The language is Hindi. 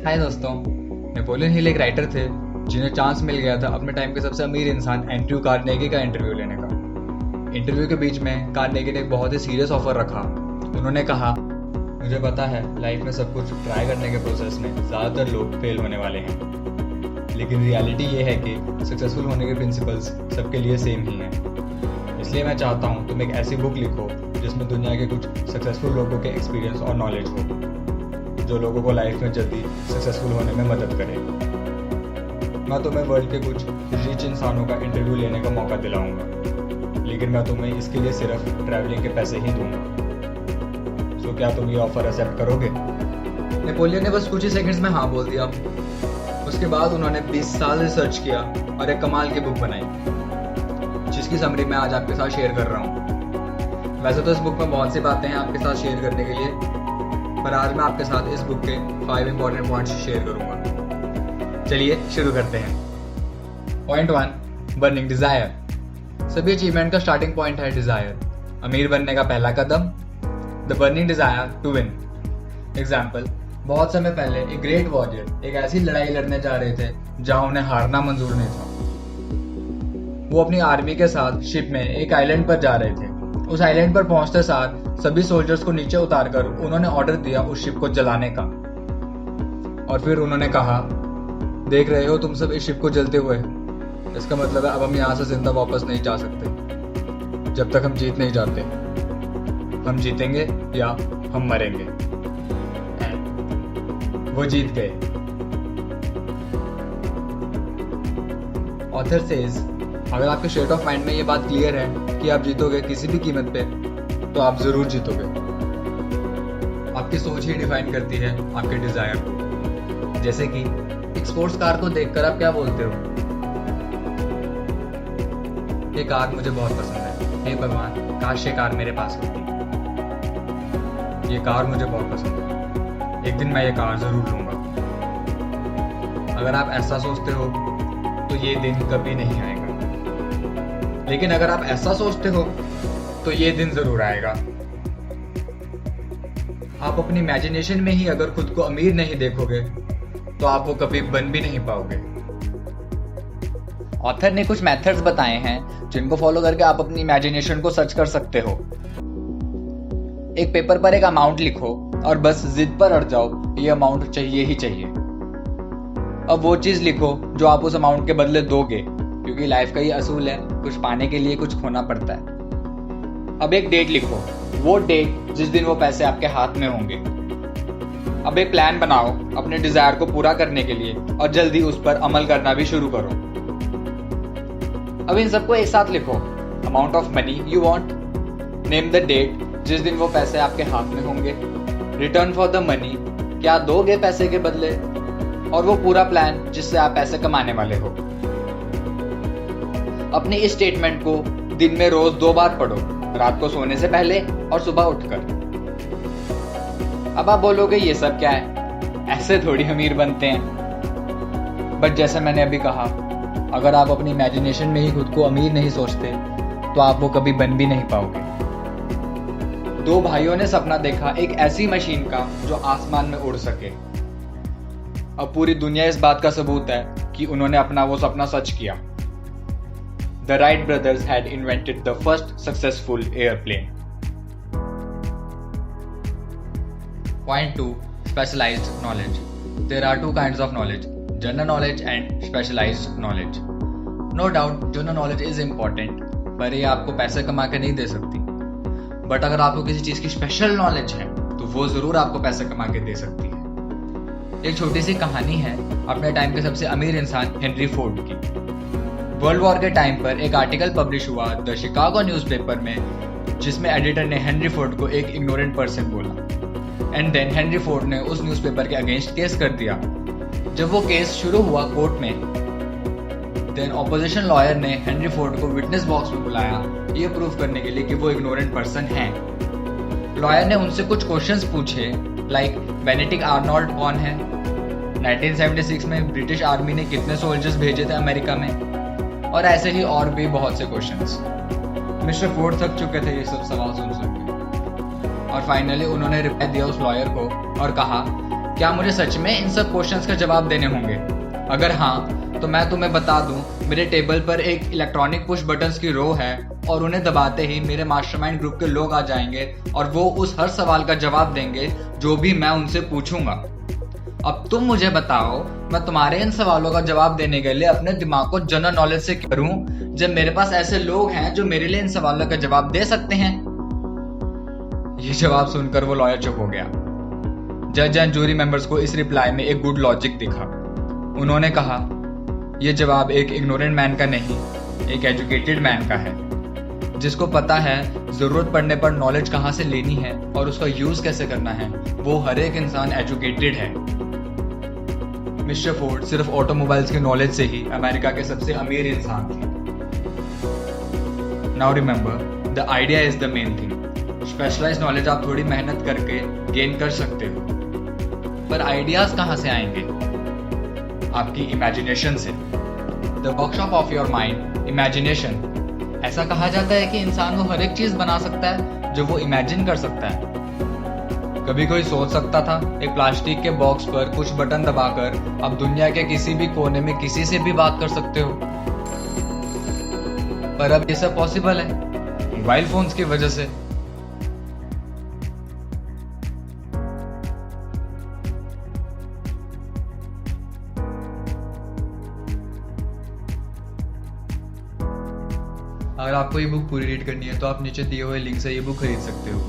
हाय दोस्तों। नेपोलियन हिल एक राइटर थे जिन्हें चांस मिल गया था अपने टाइम के सबसे अमीर इंसान एंड्रयू कार्नेगी का इंटरव्यू लेने का। इंटरव्यू के बीच में कार्नेगी ने एक बहुत ही सीरियस ऑफर रखा। उन्होंने कहा, मुझे पता है लाइफ में सब कुछ ट्राई करने के प्रोसेस में ज़्यादातर लोग फेल होने वाले हैं, लेकिन रियलिटी ये है कि सक्सेसफुल होने के प्रिंसिपल्स सबके लिए सेम ही हैं। इसलिए मैं चाहता हूँ तुम एक ऐसी बुक लिखो जिसमें दुनिया के कुछ सक्सेसफुल लोगों के एक्सपीरियंस और नॉलेज हो, जो लोगों को लाइफ में जल्दी सक्सेसफुल होने में मदद करे। मैं तुम्हें वर्ल्ड के कुछ रिच इंसानों का इंटरव्यू लेने का मौका दिलाऊंगा, लेकिन मैं तुम्हें इसके लिए सिर्फ ट्रैवलिंग के पैसे ही दूंगा। सो क्या तुम ये ऑफर एक्सेप्ट करोगे? नेपोलियन ने बस कुछ ही सेकंड्स में हाँ बोल दिया। उसके बाद उन्होंने 20 साल रिसर्च किया और एक कमाल की बुक बनाई, जिसकी समरी मैं आज आपके साथ शेयर कर रहा हूँ। वैसे तो इस बुक में बहुत सी बातें हैं आपके साथ शेयर करने के लिए, पर आज मैं आपके साथ इस बुक के 5 इंपॉर्टेंट पॉइंट्स शेयर करूंगा। चलिए शुरू करते हैं। Point 1, burning desire. सभी अचीवमेंट का स्टार्टिंग पॉइंट है डिजायर। अमीर बनने का पहला कदम, the burning desire to win. Example, बहुत समय पहले एक ग्रेट वॉरियर एक ऐसी लड़ाई लड़ने जा रहे थे जहां उन्हें हारना मंजूर नहीं था। वो अपनी आर्मी के साथ शिप में एक आइलैंड पर जा रहे थे। उस आइलैंड पर पहुंचते साथ सभी सोल्जर्स को नीचे उतारकर उन्होंने ऑर्डर दिया उस शिप को जलाने का। और फिर उन्होंने कहा, देख रहे हो तुम सब इस शिप को जलते हुए, इसका मतलब है अब हम यहाँ से जिंदा वापस नहीं जा सकते जब तक हम जीत नहीं जाते। हम जीतेंगे या हम मरेंगे। वो जीत गए। ऑथर सेज, अगर आपके स्टेट ऑफ माइंड में ये बात क्लियर है कि आप जीतोगे किसी भी कीमत पे, तो आप जरूर जीतोगे। आपकी सोच ही डिफाइन करती है आपके डिजायर को। जैसे कि एक स्पोर्ट्स कार को देखकर आप क्या बोलते हो? ये कार मुझे बहुत पसंद है, हे भगवान काश ये कार मेरे पास होती। ये कार मुझे बहुत पसंद है, एक दिन मैं ये कार जरूर लूंगा। अगर आप ऐसा सोचते हो तो ये दिन कभी नहीं आएगा, लेकिन अगर आप ऐसा सोचते हो तो ये दिन जरूर आएगा। आप अपनी इमेजिनेशन में ही अगर खुद को अमीर नहीं देखोगे तो आप वो कभी बन भी नहीं पाओगे। ऑथर ने कुछ मेथड्स बताए हैं जिनको फॉलो करके आप अपनी इमेजिनेशन को सर्च कर सकते हो। एक पेपर पर एक अमाउंट लिखो और बस जिद पर अड़ जाओ, ये अमाउंट चाहिए ही चाहिए। अब वो चीज लिखो जो आप उस अमाउंट के बदले दोगे, क्योंकि लाइफ का ये असूल है, कुछ पाने के लिए कुछ खोना पड़ता है। अब एक डेट लिखो, वो डेट जिस दिन वो पैसे आपके हाथ में होंगे। अब एक प्लान बनाओ अपने डिजायर को पूरा करने के लिए और जल्दी उस पर अमल करना भी शुरू करो। अब इन सबको एक साथ लिखो, amount of money you want, name the date जिस दिन वो पैसे आपके हाथ में होंगे, रिटर्न फॉर द मनी क्या दोगे पैसे के बदले, और वो पूरा प्लान जिससे आप पैसे कमाने वाले हो। अपनी इस स्टेटमेंट को दिन में रोज 2 बार पढ़ो, रात को सोने से पहले और सुबह उठकर। अब आप बोलोगे ये सब क्या है, ऐसे थोड़ी अमीर बनते हैं। बट जैसे मैंने अभी कहा, अगर आप अपनी इमेजिनेशन में ही खुद को अमीर नहीं सोचते तो आप वो कभी बन भी नहीं पाओगे। 2 भाइयों ने सपना देखा एक ऐसी मशीन का जो आसमान में उड़ सके। अब पूरी दुनिया इस बात का सबूत है कि उन्होंने अपना वो सपना सच किया। The Wright brothers had invented the first successful airplane. Point 2, specialized knowledge. There are 2 kinds of knowledge, general knowledge and specialized knowledge. No doubt, general knowledge is important, पर ये आपको पैसे कमा के नहीं दे सकती। बट अगर आपको किसी चीज की स्पेशल नॉलेज है तो वो जरूर आपको पैसे कमा के दे सकती है। एक छोटी सी कहानी है अपने टाइम के सबसे अमीर इंसान हेनरी फोर्ड की। वर्ल्ड वॉर के टाइम पर एक आर्टिकल पब्लिश हुआ द शिकागो न्यूज़पेपर में, जिसमें एडिटर ने हेनरी फोर्ड को एक इग्नोरेंट पर्सन बोला। एंड देन हेनरी फोर्ड ने उस न्यूज़पेपर के अगेंस्ट केस कर दिया। जब वो केस शुरू हुआ कोर्ट में, देन ऑपोजिशन लॉयर ने हेनरी फोर्ड को विटनेस बॉक्स में बुलाया ये प्रूव करने के लिए कि वो इग्नोरेंट पर्सन है। लॉयर ने उनसे कुछ क्वेश्चंस पूछे, लाइक बेनेडिक्ट आर्नोल्ड कौन है, 1976 में ब्रिटिश आर्मी ने कितने सोल्जर्स भेजे थे अमेरिका में, और ऐसे ही और भी बहुत से क्वेश्चंस। मिस्टर फोर्ड थक चुके थे ये सब सवाल सुन के, और फाइनली उन्होंने रिप्लाई दिया उस लॉयर को और कहा, क्या मुझे सच में इन सब क्वेश्चंस का जवाब देने होंगे? अगर हाँ, तो मैं तुम्हें बता दूं, मेरे टेबल पर एक इलेक्ट्रॉनिक पुश बटन्स की रो है और उन्हें दबाते ही मेरे मास्टरमाइंड ग्रुप के लोग आ जाएंगे और वो उस हर सवाल का जवाब देंगे जो भी मैं उनसे पूछूंगा। अब तुम मुझे बताओ, मैं तुम्हारे इन सवालों का जवाब देने के लिए अपने दिमाग को जनरल नॉलेज से करूं जब मेरे पास ऐसे लोग हैं जो मेरे लिए इन सवालों का जवाब दे सकते हैं? ये जवाब सुनकर वो लॉयर चुप हो गया। जज एंड जूरी मेंबर्स को इस रिप्लाई में एक गुड लॉजिक दिखा। उन्होंने कहा, यह जवाब एक इग्नोरेंट मैन का नहीं, एक एजुकेटेड मैन का है, जिसको पता है जरूरत पड़ने पर नॉलेज कहाँ से लेनी है और उसका यूज कैसे करना है। वो हर एक इंसान एजुकेटेड है। मिस्टर फोर्ड सिर्फ ऑटोमोबाइल्स की नॉलेज से ही अमेरिका के सबसे अमीर इंसान थे। Now remember, the idea is the main thing. Specialised knowledge आप थोड़ी मेहनत करके गेन कर सकते हो, पर आइडियाज कहाँ से आएंगे? आपकी इमेजिनेशन से। The workshop of your mind, imagination. ऐसा कहा जाता है कि इंसान वो हर एक चीज बना सकता है जो वो इमेजिन कर सकता है। कभी कोई सोच सकता था एक प्लास्टिक के बॉक्स पर कुछ बटन दबाकर आप दुनिया के किसी भी कोने में किसी से भी बात कर सकते हो, पर अब ये सब पॉसिबल है मोबाइल फोन्स की वजह से। अगर आपको ये बुक पूरी रीड करनी है तो आप नीचे दिए हुए लिंक से ये बुक खरीद सकते हो।